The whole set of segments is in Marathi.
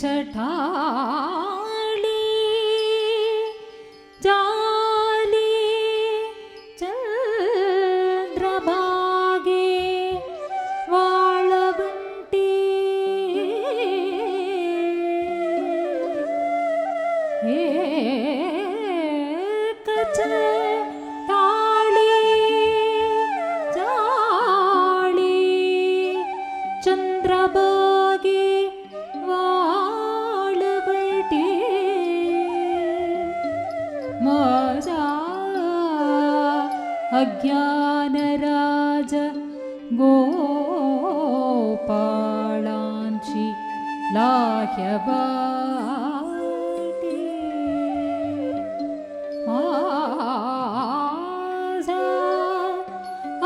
चटाळी जाली चंद्रभागे वाळवंटी चटाळी जाली चंद्रभागे माझा अज्ञानराज गोपाळांची लाह्यवाटे माझा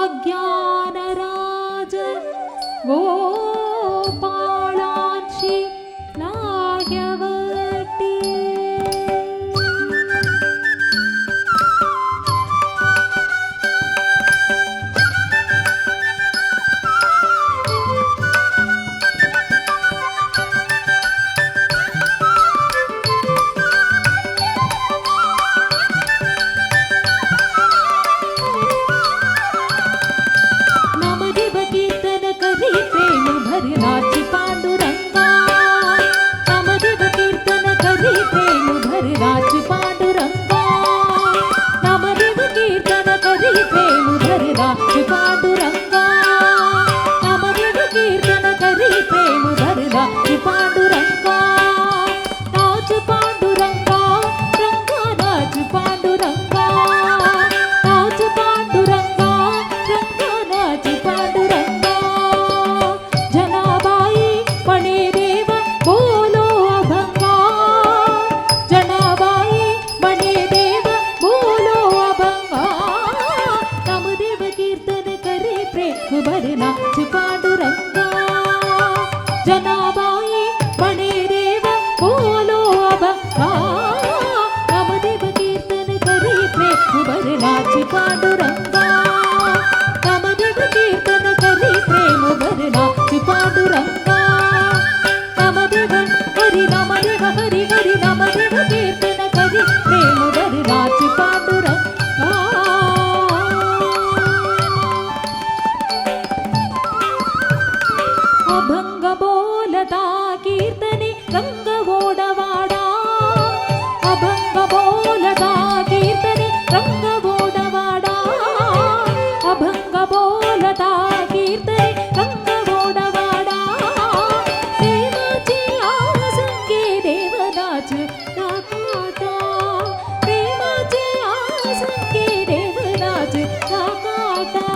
अज्ञानराज गोपाळांची लाह्यवाटे नाची पांडुरंगा नामदेव कीर्तन करी प्रेम भर नाची पांडुरंगा नामदेव कीर्तन करी प्रेम भर नाची पांडुरंगा नामदेव कीर्तन करी प्रेम भर नाची पांडुरंगा नाच पांडुरंगा रंगा नाच पांडुरंगा नाच पांडुरंगा रंगा नाच पांडुरंगा नाच पांडुरंगा जनाबाई बने देव बोलो अभंगा नामदेव कीर्तन करी प्रेम भर नाच पांडुरंगा नामदेव कीर्तन करी प्रेम भर नाच पांडुरंगा नामदेव हरि हरि हरि नामदेव कीर्तन करी प्रेम भर नाच पांडुरंगा अभंग बोलता कीर्तने रंग ओडवाडा अभंग बोलता कीर्तने रंग ओडवाडा अभंग बोलता कीर्तने रंग ओडवाडा प्रेमाचे आसंगे देवनाच दाखवता प्रेमाचे आसंगे देवनाच दाखवता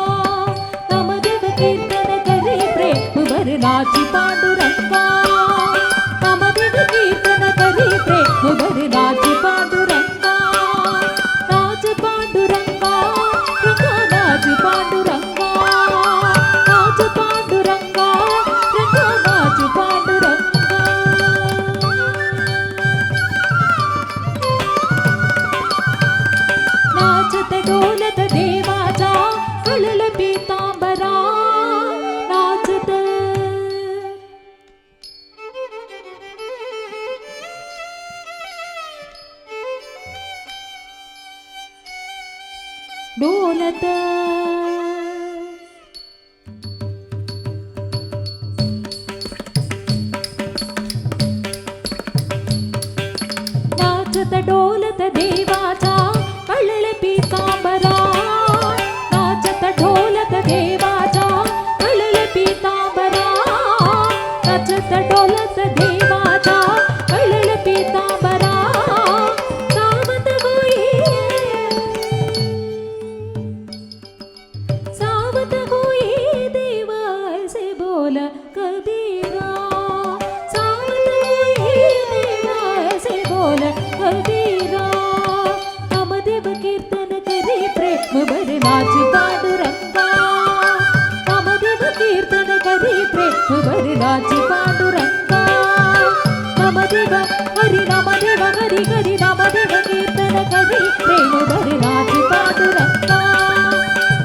नामदेव कीर्तन करी प्रेम भर नाची पांडुरंगा नामदेव कीर्तन करी प्रेम भर नाची पांडुरंगा नाच पांडुरंगा रंगा नाच पांडुरंगा नाच पांडुरंगा रंगा नाच पांडुरंगा नाचत डोलत देवाचा कळल पीतांबरा नाचत डोलत नाचत डोलत देवाचा कळल पीतांबरा नाचत ढोलत देवाचा कळल पीतांबरा नाचत डोलत देवाचा कळल पीतांबरा सावत होई देवा ऐसे बोल कबीरा सावत होई देवा ऐसे बोल कबीरा नामदेव कीर्तन करी प्रेम भर नाच पांडुरंगा नामदेव कीर्तन करी प्रेम भर नाच पांडुरंगा नामदेव हरि हरि नामदेव कीर्तन करी प्रेम भर नाच पांडुरंगा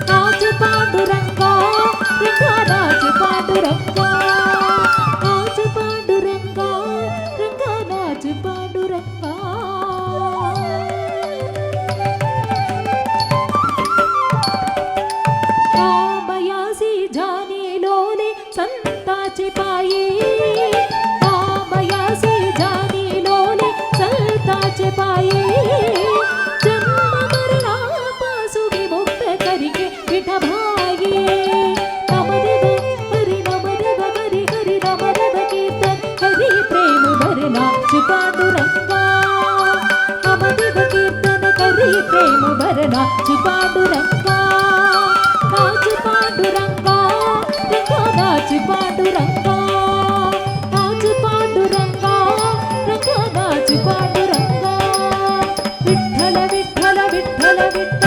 नाच पांडुरंगा रंगा नाच पांडुरंगा नाच पांडुरंगा अरे नाच पांडुरंगा, नाच पांडुरंगा, रंगा नाच पांडुरंगा, नाच पांडुरंगा, रंगा नाच पांडुरंगा. विठ्ठल विठ्ठल विठ्ठल विठ्ठल